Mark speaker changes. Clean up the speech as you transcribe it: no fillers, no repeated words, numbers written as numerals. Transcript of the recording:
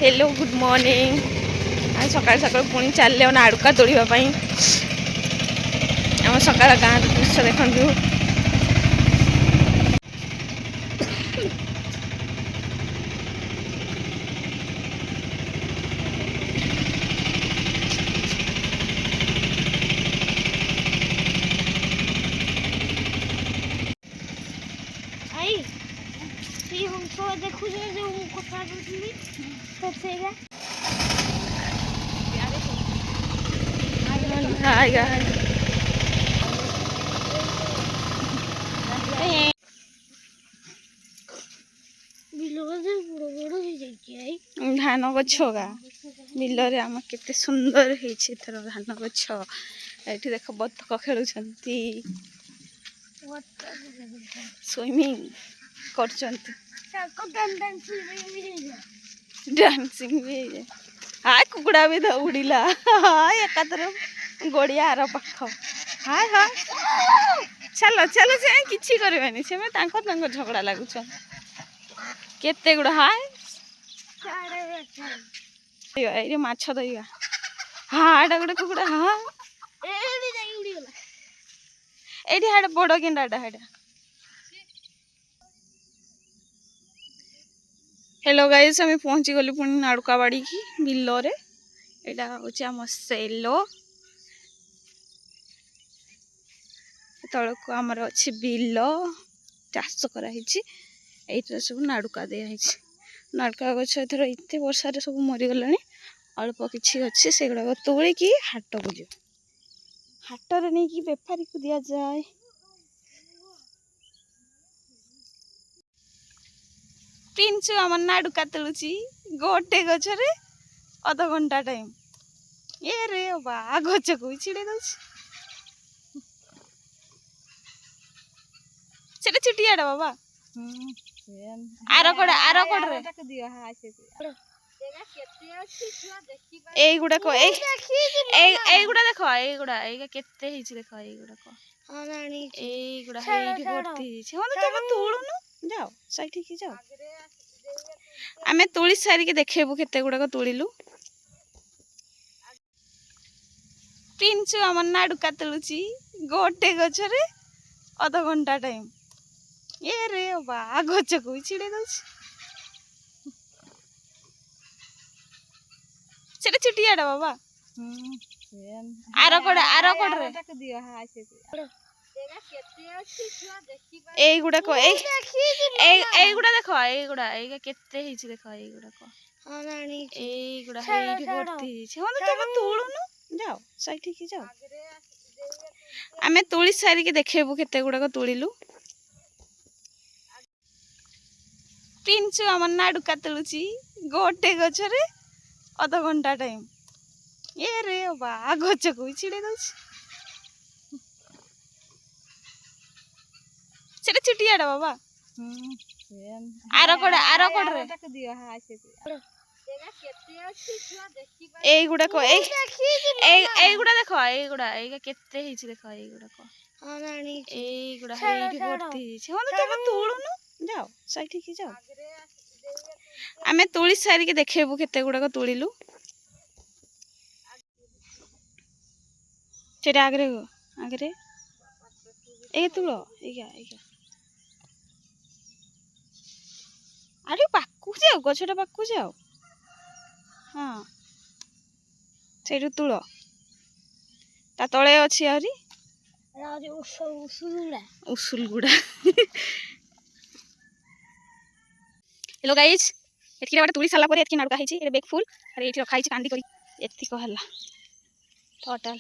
Speaker 1: Hello good morning. आज सकाल सकाल पुणी चलले नाड़ुका तोड़ापी आम सकाल गाँव दृश्य देखु।
Speaker 2: देखु जो कथा
Speaker 1: धान गछ गा बिल आम केते सुंदर होथर धान गछ। ये देख बतक खेलुं स्विमिंग कर डांसिंग भी हाय कुकुड़ा भी उड़ीला हाय एकातर गड़िया आर पाख हाय हाय चलो चलो से किसी करवानी से झगड़ा लगुच केते गुड़ा हाय ये माछ दईवा हाँ एटा गोटे कुकुड़ा हाँ एटी हाड़ बड़ गेंडाटा हाड़ा। हेलो गाइस आम पहुँची गलु पुणी नाड़ुका बाड़ी की बिल रे यहाँ हूँ आम सेलो तलक आमर अच्छी बिल चाष कराई सब नाड़ुका दिखाई नाड़ुका गछ एथर एत वर्षार सब मरीगला अल्प किसी अच्छे से गुड़ाक तोड़िकी हाट को जी हाटर नहीं कि बेपारी को दि जाए। पिंचु आम नाड़ुका तोलुची गोटे गछरे अध घंटा टाइम ये रे बा गछ को छिड़े दे छुटियाटा बाबा आर कड़ रे गुड़ाक गुड़ा देख गुड़ा केते देख गुड़ा भर्ती तुम तोड़ुनु जाओ सही जाओ आम तोड़ी सारिक देखेबू केते गुड़ाक तोड़िलु। पिंचु आम नाड़ुका तोलुची गोटे गछरे अध घंटा टाइम ये रे बा गछ को छिड़े दे छुटियाटा बाबा आर कड़ रे गुड़ाक गुड़ा देख गुड़ा केते देख गुड़ा भर्ती तुम तोड़ुनु जाओ सही जाओ आम तोड़ी सारिक देखेबू केते गुड़ाक तोड़िलु। पिंचु आम नाड़ुका तोलुची गोटे गछरे अध घंटा टाइम ये रे बा गछ को छिड़े छुटियाटा बाबा आर कड़ रे गुड़ाक गुड़ा देख गुड़ा केते देख गुड़ा भर्ती तुम तोड़ुनु जाओ सही जाओ आम तोड़ी सारिक देखेबू केते गुड़ाक तोड़िलु। आगरे आगरे तुल अरे पाकू जाओ गछटा पाकू जाओ हाँ से तुल ता तले अच्छी आहरी उसूल गुड़ा। हेलो गाइज एतकी गोटे तुड़ी सारा पर नाड़ुका बेग फुल और ये रखाई कांदी कर टोटाल